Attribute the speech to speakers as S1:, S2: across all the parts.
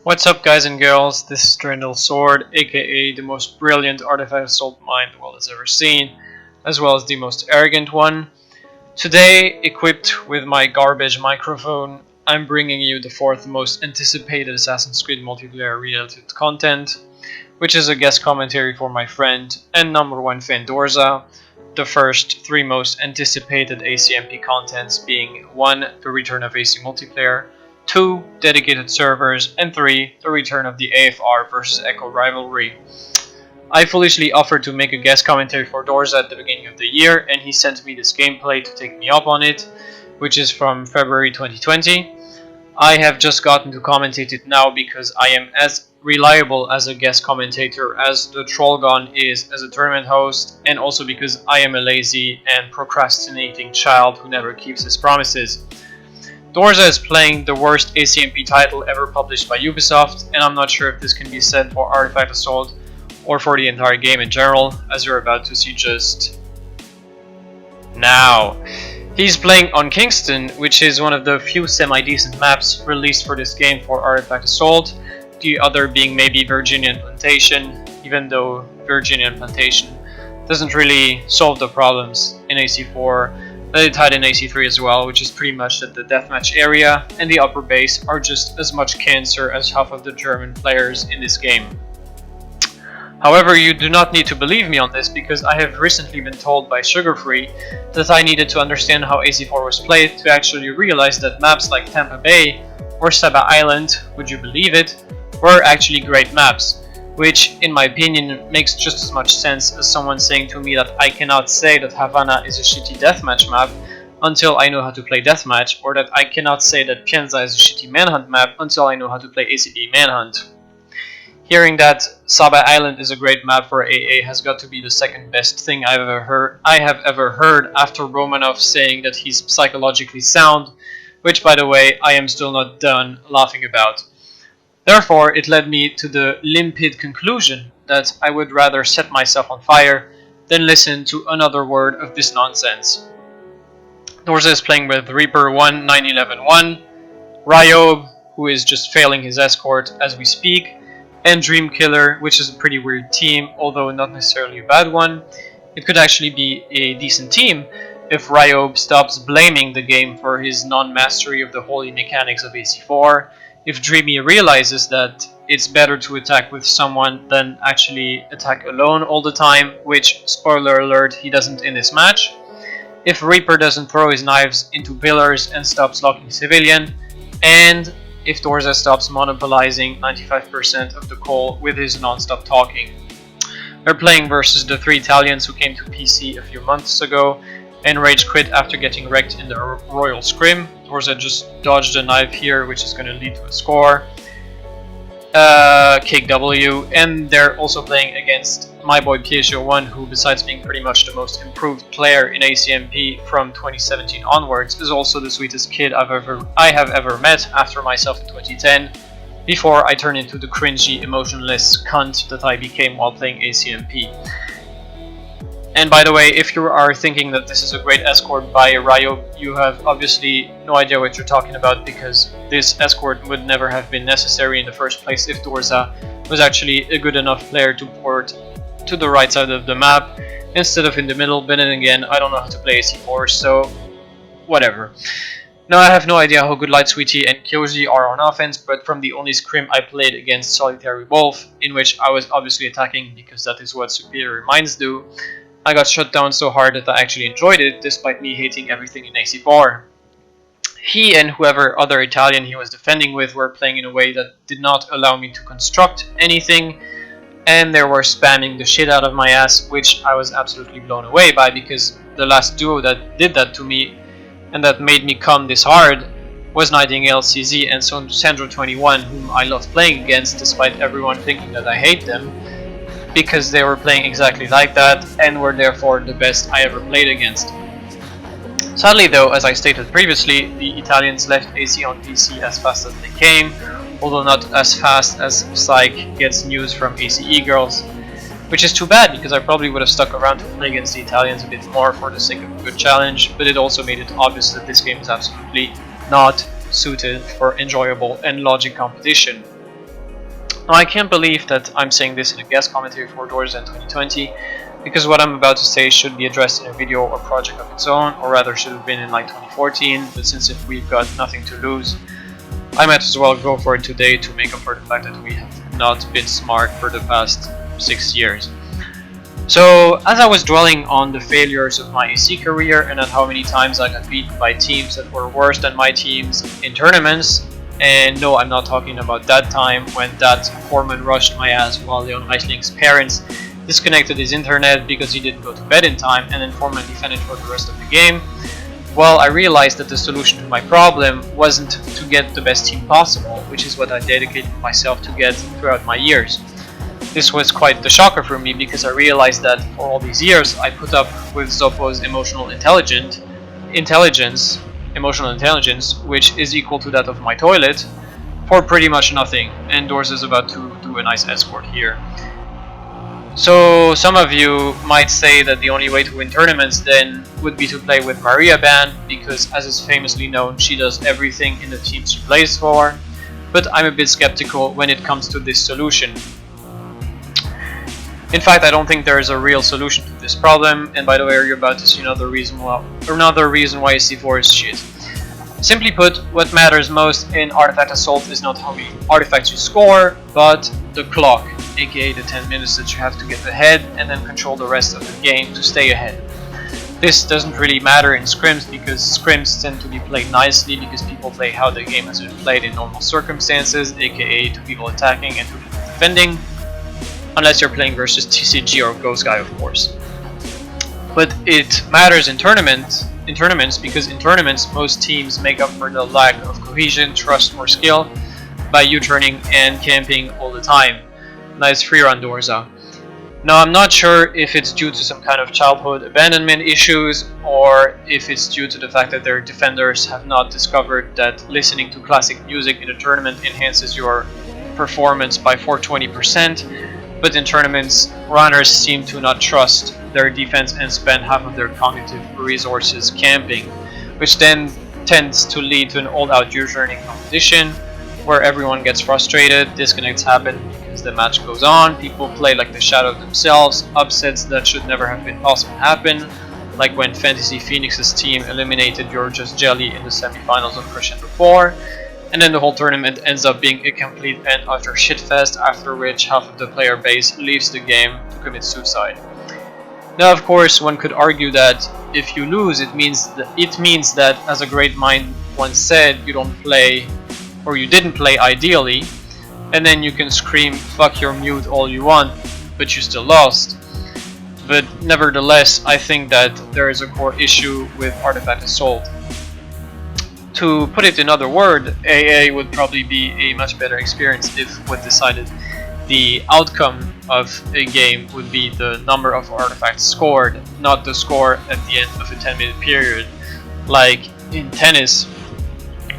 S1: What's up, guys and girls? This is DurandalSw0rd, aka the most brilliant artifact assault mind the world has ever seen, as well as the most arrogant one. Today, equipped with my garbage microphone, I'm bringing you the fourth most anticipated Assassin's Creed multiplayer related content, which is a guest commentary for my friend and #1 fan Dorza. The first three most anticipated ACMP contents being 1. The return of AC multiplayer, 2. Dedicated servers, and 3. The return of the AFR vs Echo rivalry. I foolishly offered to make a guest commentary for Dorza at the beginning of the year, and he sent me this gameplay to take me up on it, which is from February 2020. I have just gotten to commentate it now because I am as reliable as a guest commentator as the Trollgon is as a tournament host, and also because I am a lazy and procrastinating child who never keeps his promises. Dorza is playing the worst ACMP title ever published by Ubisoft, and I'm not sure if this can be said for Artifact Assault or for the entire game in general, as you're about to see just now. He's playing on Kingston, which is one of the few semi-decent maps released for this game for Artifact Assault, the other being maybe Virginia and Plantation, even though Virginia and Plantation doesn't really solve the problems in AC4 that it had in AC3 as well, which is pretty much that the deathmatch area and the upper base are just as much cancer as half of the German players in this game. However, you do not need to believe me on this, because I have recently been told by Sugarfree that I needed to understand how AC4 was played to actually realize that maps like Tampa Bay or Saba Island, would you believe it, were actually great maps. Which, in my opinion, makes just as much sense as someone saying to me that I cannot say that Havana is a shitty deathmatch map until I know how to play deathmatch, or that I cannot say that Pienza is a shitty manhunt map until I know how to play ACB manhunt. Hearing that Saba Island is a great map for AA has got to be the second best thing I have ever heard after Romanov saying that he's psychologically sound, which, by the way, I am still not done laughing about. Therefore, it led me to the limpid conclusion that I would rather set myself on fire than listen to another word of this nonsense. Dorza is playing with Reaper 1, 911-1, Ryob, who is just failing his escort as we speak, and Dreamkiller, which is a pretty weird team, although not necessarily a bad one. It could actually be a decent team if Ryob stops blaming the game for his non-mastery of the holy mechanics of AC4, if Dreamy realizes that it's better to attack with someone than actually attack alone all the time, which, spoiler alert, he doesn't in this match, if Reaper doesn't throw his knives into pillars and stops locking civilian, and if Dorza stops monopolizing 95% of the call with his non-stop talking. They're playing versus the 3 Italians who came to PC a few months ago and rage quit after getting wrecked in the Royal Scrim. Dorza just dodged a knife here, which is going to lead to a score. Kick W, and they're also playing against my boy Piesio1, who, besides being pretty much the most improved player in ACMP from 2017 onwards, is also the sweetest kid I have ever met after myself in 2010, before I turned into the cringy, emotionless cunt that I became while playing ACMP. And by the way, if you are thinking that this is a great escort by Ryo, you have obviously no idea what you're talking about, because this escort would never have been necessary in the first place if Dorza was actually a good enough player to port to the right side of the map instead of in the middle. But then again, I don't know how to play AC4, so whatever. Now, I have no idea how good Light Sweetie and Kyoji are on offense, but from the only scrim I played against Solitary Wolf, in which I was obviously attacking because that is what superior minds do, I got shut down so hard that I actually enjoyed it, despite me hating everything in AC4. He and whoever other Italian he was defending with were playing in a way that did not allow me to construct anything, and they were spamming the shit out of my ass, which I was absolutely blown away by, because the last duo that did that to me and that made me come this hard was Nightingale CZ and Sandro21, whom I loved playing against despite everyone thinking that I hate them, because they were playing exactly like that and were therefore the best I ever played against. Sadly though, as I stated previously, the Italians left AC on PC as fast as they came, although not as fast as Psych gets news from ACE girls, which is too bad, because I probably would have stuck around to play against the Italians a bit more for the sake of a good challenge, but it also made it obvious that this game is absolutely not suited for enjoyable and logic competition. Now, I can't believe that I'm saying this in a guest commentary for DurandalSw0rd 2020, because what I'm about to say should be addressed in a video or project of its own, or rather should have been in like 2014, but since if we've got nothing to lose, I might as well go for it today to make up for the fact that we have not been smart for the past 6 years. So, as I was dwelling on the failures of my AC career and at how many times I got beaten by teams that were worse than my teams in tournaments, and no, I'm not talking about that time when that foreman rushed my ass while Leon Reichling's parents disconnected his internet because he didn't go to bed in time and then foreman defended for the rest of the game. Well, I realized that the solution to my problem wasn't to get the best team possible, which is what I dedicated myself to get throughout my years. This was quite the shocker for me because I realized that for all these years I put up with Zoppo's emotional intelligence, which is equal to that of my toilet, for pretty much nothing, and DurandalSw0rd is about to do a nice escort here. So some of you might say that the only way to win tournaments then would be to play with Maria Ban, because as is famously known, she does everything in the team she plays for, but I'm a bit skeptical when it comes to this solution. In fact, I don't think there is a real solution to this problem, and by the way, you're about to see another reason why AC4 is shit. Simply put, what matters most in Artifact Assault is not how many artifacts you score, but the clock, aka the 10 minutes that you have to get ahead and then control the rest of the game to stay ahead. This doesn't really matter in scrims because scrims tend to be played nicely because people play how the game has been played in normal circumstances, aka two people attacking and two people defending, unless you're playing versus TCG or Ghost Guy, of course. But it matters in tournaments because in tournaments most teams make up for the lack of cohesion, trust, or skill by U-turning and camping all the time. Nice free run, DurandalSw0rd. Now, I'm not sure if it's due to some kind of childhood abandonment issues or if it's due to the fact that their defenders have not discovered that listening to classic music in a tournament enhances your performance by 420%, but in tournaments, runners seem to not trust their defense and spend half of their cognitive resources camping, which then tends to lead to an all-out U-turning competition where everyone gets frustrated, disconnects happen because the match goes on, people play like the shadow of themselves, upsets that should never have been possible happen, like when Fantasy Phoenix's team eliminated Your Just Jelly in the semifinals of Crescendo 4, and then the whole tournament ends up being a complete and utter shitfest, after which half of the player base leaves the game to commit suicide. Now, of course, one could argue that if you lose, it means that, as a great mind once said, you don't play, or you didn't play ideally, and then you can scream "fuck your mute" all you want, but you still lost. But nevertheless, I think that there is a core issue with Artifact Assault. To put it in other words, AA would probably be a much better experience if what decided the outcome of a game would be the number of artifacts scored, not the score at the end of a 10-minute period, like in tennis,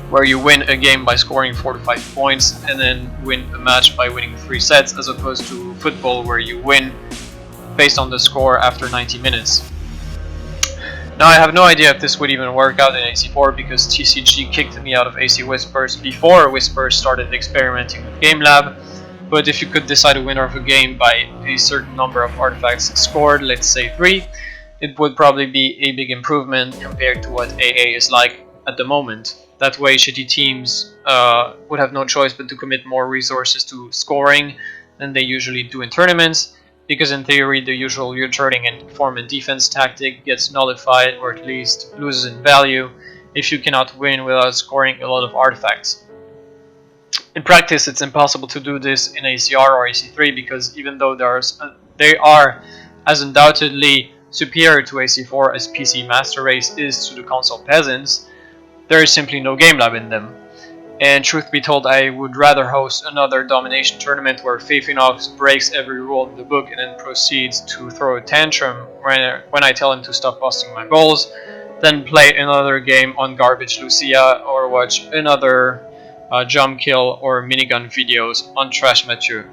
S1: where you win a game by scoring 4 to 5 points and then win a match by winning 3 sets, as opposed to football where you win based on the score after 90 minutes. Now, I have no idea if this would even work out in AC4 because TCG kicked me out of AC Whispers before Whispers started experimenting with GameLab, but if you could decide a winner of a game by a certain number of artifacts scored, let's say 3, it would probably be a big improvement compared to what AA is like at the moment. That way shitty teams would have no choice but to commit more resources to scoring than they usually do in tournaments, because in theory the usual U-turning and form and defense tactic gets nullified, or at least loses in value, if you cannot win without scoring a lot of artifacts. In practice, it's impossible to do this in ACR or AC3 because even though they are as undoubtedly superior to AC4 as PC Master Race is to the console peasants, there is simply no game lab in them. And truth be told, I would rather host another domination tournament where Fafinox breaks every rule in the book and then proceeds to throw a tantrum when I tell him to stop busting my balls, than play another game on Garbage Lucia or watch another jump kill or minigun videos on Trash Mathieu.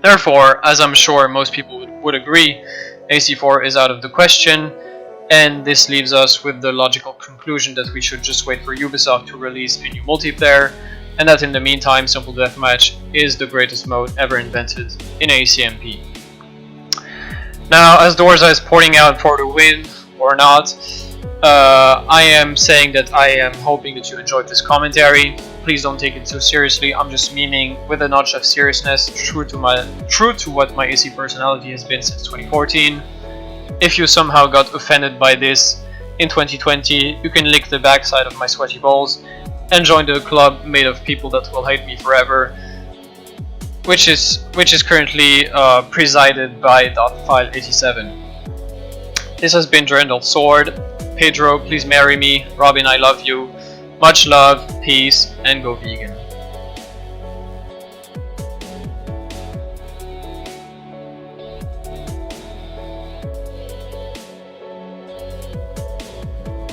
S1: Therefore, as I'm sure most people would agree, AC4 is out of the question, and this leaves us with the logical conclusion that we should just wait for Ubisoft to release a new multiplayer, and that in the meantime Simple Deathmatch is the greatest mode ever invented in ACMP. Now, as Dorza is porting out for the win, or not, I am saying that I am hoping that you enjoyed this commentary. Please don't take it too seriously, I'm just memeing with a notch of seriousness, true to what my AC personality has been since 2014. If you somehow got offended by this in 2020, you can lick the backside of my sweaty balls and join the club made of people that will hate me forever, which is currently presided by .file87. This has been DurandalSw0rd. Pedro, please marry me. Robin, I love you. Much love, peace, and go vegan.